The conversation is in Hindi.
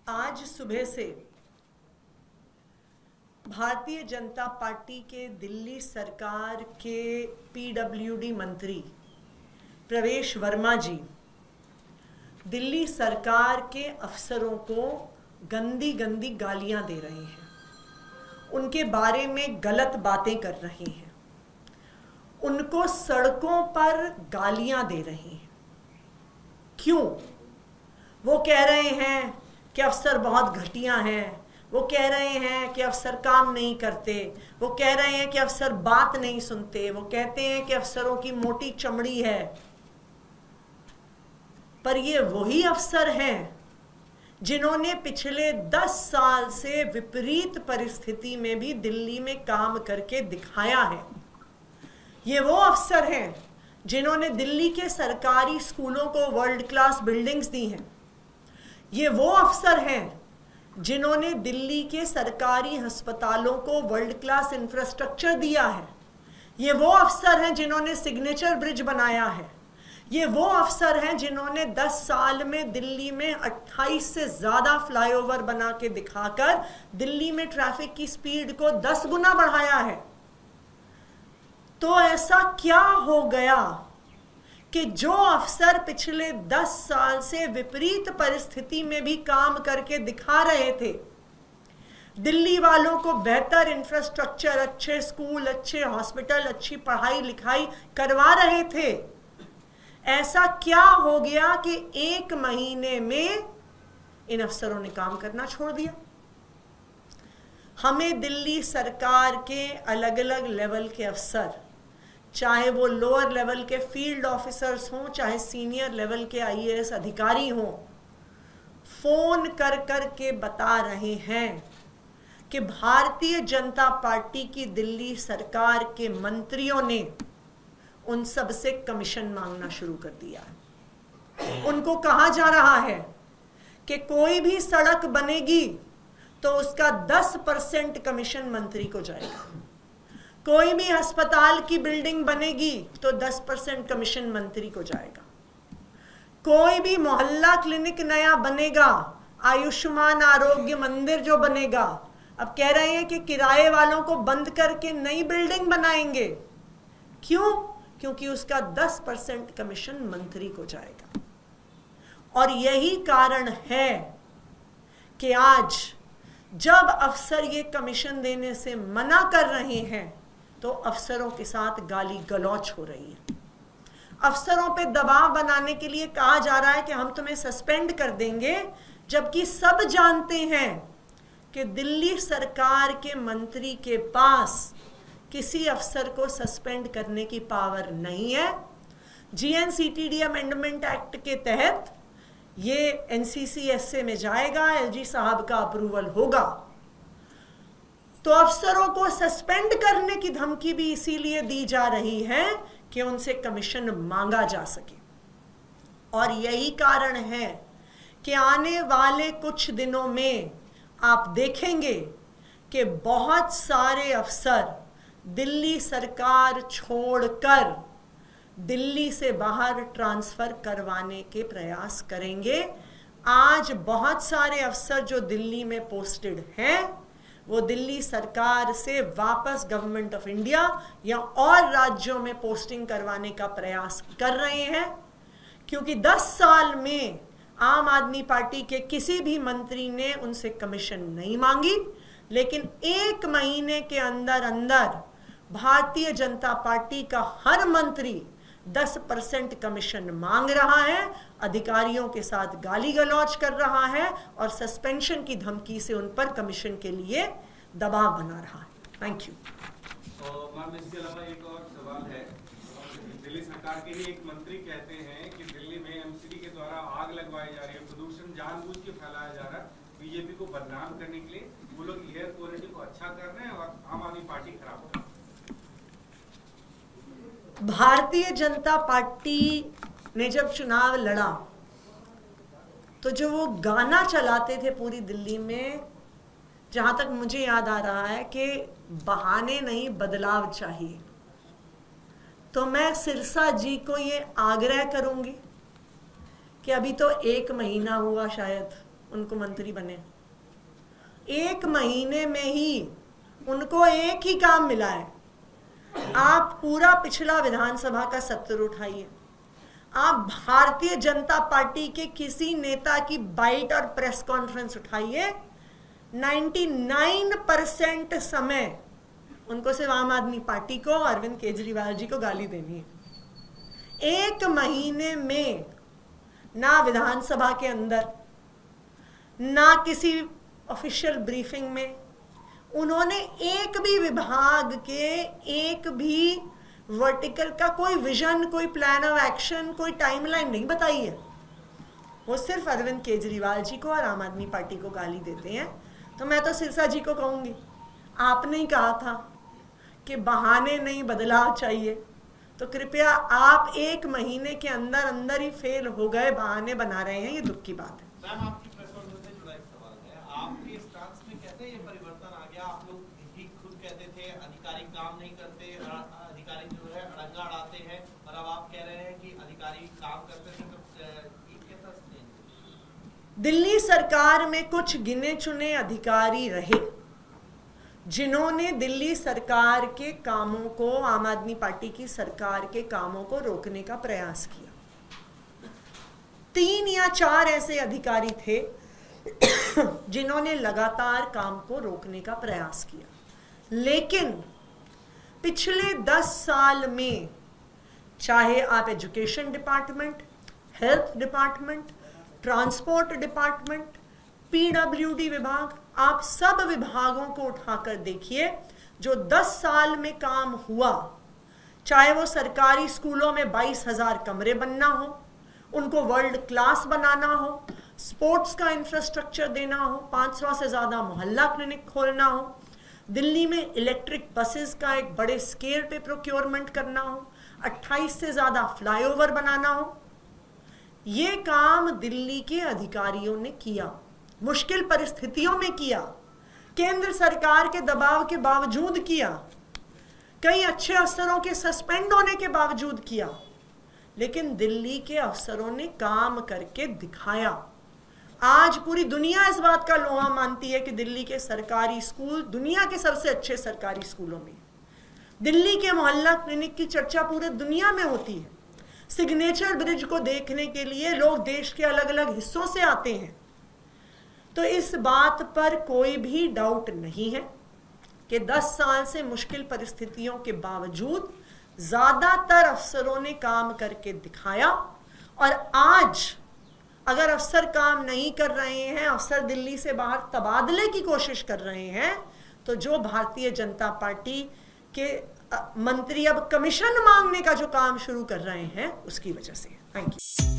आज सुबह से भारतीय जनता पार्टी के दिल्ली सरकार के पीडब्ल्यूडी मंत्री प्रवेश वर्मा जी दिल्ली सरकार के अफसरों को गंदी गंदी गालियां दे रहे हैं, उनके बारे में गलत बातें कर रहे हैं, उनको सड़कों पर गालियां दे रहे हैं। क्यों? वो कह रहे हैं कि अफसर बहुत घटिया हैं, वो कह रहे हैं कि अफसर काम नहीं करते, वो कह रहे हैं कि अफसर बात नहीं सुनते, वो कहते हैं कि अफसरों की मोटी चमड़ी है। पर ये वही अफसर हैं जिन्होंने पिछले 10 साल से विपरीत परिस्थिति में भी दिल्ली में काम करके दिखाया है। ये वो अफसर हैं जिन्होंने दिल्ली के सरकारी स्कूलों को वर्ल्ड क्लास बिल्डिंग्स दी हैं। ये वो अफसर हैं जिन्होंने दिल्ली के सरकारी अस्पतालों को वर्ल्ड क्लास इंफ्रास्ट्रक्चर दिया है। ये वो अफसर हैं जिन्होंने सिग्नेचर ब्रिज बनाया है। ये वो अफसर हैं जिन्होंने 10 साल में दिल्ली में 28 से ज़्यादा फ्लाईओवर बना के दिखाकर दिल्ली में ट्रैफिक की स्पीड को 10 गुना बढ़ाया है। तो ऐसा क्या हो गया कि जो अफसर पिछले 10 साल से विपरीत परिस्थिति में भी काम करके दिखा रहे थे, दिल्ली वालों को बेहतर इंफ्रास्ट्रक्चर, अच्छे स्कूल, अच्छे हॉस्पिटल, अच्छी पढ़ाई लिखाई करवा रहे थे, ऐसा क्या हो गया कि 1 महीने में इन अफसरों ने काम करना छोड़ दिया? हमें दिल्ली सरकार के अलग अलग लेवल के अफसर, चाहे वो लोअर लेवल के फील्ड ऑफिसर्स हों, चाहे सीनियर लेवल के आईएएस अधिकारी हों, फोन कर कर के बता रहे हैं कि भारतीय जनता पार्टी की दिल्ली सरकार के मंत्रियों ने उन सब से कमीशन मांगना शुरू कर दिया है। उनको कहा जा रहा है कि कोई भी सड़क बनेगी तो उसका 10% कमीशन मंत्री को जाएगा, कोई भी अस्पताल की बिल्डिंग बनेगी तो 10% कमीशन मंत्री को जाएगा, कोई भी मोहल्ला क्लिनिक नया बनेगा, आयुष्मान आरोग्य मंदिर जो बनेगा, अब कह रहे हैं कि किराए वालों को बंद करके नई बिल्डिंग बनाएंगे। क्यों? क्योंकि उसका 10% कमीशन मंत्री को जाएगा। और यही कारण है कि आज जब अफसर ये कमीशन देने से मना कर रहे हैं तो अफसरों के साथ गाली गलौच हो रही है। अफसरों पे दबाव बनाने के लिए कहा जा रहा है कि हम तुम्हें सस्पेंड कर देंगे, जबकि सब जानते हैं कि दिल्ली सरकार के मंत्री के पास किसी अफसर को सस्पेंड करने की पावर नहीं है। जीएनसीटीडी अमेंडमेंट एक्ट के तहत ये एनसीसीएसए में जाएगा, एलजी साहब का अप्रूवल होगा। तो अफसरों को सस्पेंड करने की धमकी भी इसीलिए दी जा रही है कि उनसे कमीशन मांगा जा सके। और यही कारण है कि आने वाले कुछ दिनों में आप देखेंगे कि बहुत सारे अफसर दिल्ली सरकार छोड़कर दिल्ली से बाहर ट्रांसफर करवाने के प्रयास करेंगे। आज बहुत सारे अफसर जो दिल्ली में पोस्टेड हैं वो दिल्ली सरकार से वापस गवर्नमेंट ऑफ इंडिया या और राज्यों में पोस्टिंग करवाने का प्रयास कर रहे हैं, क्योंकि 10 साल में आम आदमी पार्टी के किसी भी मंत्री ने उनसे कमीशन नहीं मांगी, लेकिन 1 महीने के अंदर अंदर भारतीय जनता पार्टी का हर मंत्री 10% कमीशन मांग रहा है, अधिकारियों के साथ गाली गलौज कर रहा है और सस्पेंशन की धमकी से उन पर कमीशन के लिए दबाव बना रहा है। Thank you. मैम, इसके अलावा एक और सवाल है। दिल्ली सरकार के ही एक मंत्री कहते हैं कि दिल्ली में एमसीडी के द्वारा आग लगवाई जा रही है, प्रदूषण जानबूझ के फैलाया जा रहा है बीजेपी को बदनाम करने के लिए। वो लोग एयर क्वालिटी को अच्छा कर रहे हैं और आम आदमी पार्टी खराब हो रही है। भारतीय जनता पार्टी ने जब चुनाव लड़ा तो जो वो गाना चलाते थे पूरी दिल्ली में, जहां तक मुझे याद आ रहा है कि बहाने नहीं बदलाव चाहिए, तो मैं सिरसा जी को ये आग्रह करूंगी कि अभी तो 1 महीना हुआ शायद उनको मंत्री बने। 1 महीने में ही उनको एक ही काम मिला है। आप पूरा पिछला विधानसभा का सत्र उठाइए, आप भारतीय जनता पार्टी के किसी नेता की बाइट और प्रेस कॉन्फ्रेंस उठाइए, 99% समय उनको सिर्फ आम आदमी पार्टी को, अरविंद केजरीवाल जी को गाली देनी है। 1 महीने में ना विधानसभा के अंदर, ना किसी ऑफिशियल ब्रीफिंग में उन्होंने एक भी विभाग के एक भी वर्टिकल का कोई विजन, कोई प्लान ऑफ एक्शन, कोई टाइमलाइन नहीं बताई है। वो सिर्फ अरविंद केजरीवाल जी को और आम आदमी पार्टी को गाली देते हैं। तो मैं तो सिरसा जी को कहूंगी, आपने ही कहा था कि बहाने नहीं बदलाव चाहिए, तो कृपया आप 1 महीने के अंदर अंदर ही फेल हो गए, बहाने बना रहे हैं, ये दुख की बात है। मैम, आपकी प्रेस कॉन्फ्रेंस से जुड़ा एक सवाल है। आपके स्टांस में कैसे ये परिवर्तन आ गया? आप लोग ही खुद कहते थे अधिकारी काम नहीं करते, अधिकारी जो है अड़ंगा अड़ाते हैं, और अब आप कह रहे हैं कि अधिकारी काम करते थे, तो ये कैसा स्टेज? दिल्ली सरकार में कुछ गिने चुने अधिकारी रहे जिन्होंने दिल्ली सरकार के कामों को, आम आदमी पार्टी की सरकार के कामों को रोकने का प्रयास किया। 3 या 4 ऐसे अधिकारी थे जिन्होंने लगातार काम को रोकने का प्रयास किया। लेकिन पिछले 10 साल में, चाहे आप education department, health department, transport department, PWD विभाग, आप सब विभागों को उठाकर देखिए, जो 10 साल में काम हुआ, चाहे वो सरकारी स्कूलों में 22,000 कमरे बनना हो, उनको वर्ल्ड क्लास बनाना हो, स्पोर्ट्स का इंफ्रास्ट्रक्चर देना हो, 500 से ज्यादा मोहल्ला क्लिनिक खोलना हो, दिल्ली में इलेक्ट्रिक बसेस का एक बड़े स्केल पे प्रोक्योरमेंट करना हो, 28 से ज्यादा फ्लाईओवर बनाना हो, ये काम दिल्ली के अधिकारियों ने किया। मुश्किल परिस्थितियों में किया, केंद्र सरकार के दबाव के बावजूद किया, कई अच्छे अफसरों के सस्पेंड होने के बावजूद किया, लेकिन दिल्ली के अफसरों ने काम करके दिखाया। आज पूरी दुनिया इस बात का लोहा मानती है कि दिल्ली के सरकारी स्कूल दुनिया के सबसे अच्छे सरकारी स्कूलों में। दिल्ली के मोहल्ला क्लिनिक की चर्चा पूरे दुनिया में होती है। सिग्नेचर ब्रिज को देखने के लिए लोग देश के अलग अलग हिस्सों से आते हैं। तो इस बात पर कोई भी डाउट नहीं है कि 10 साल से मुश्किल परिस्थितियों के बावजूद ज्यादातर अफसरों ने काम करके दिखाया। और आज अगर अफसर काम नहीं कर रहे हैं, अफसर दिल्ली से बाहर तबादले की कोशिश कर रहे हैं, तो जो भारतीय जनता पार्टी के मंत्री अब कमीशन मांगने का जो काम शुरू कर रहे हैं, उसकी वजह से। Thank you.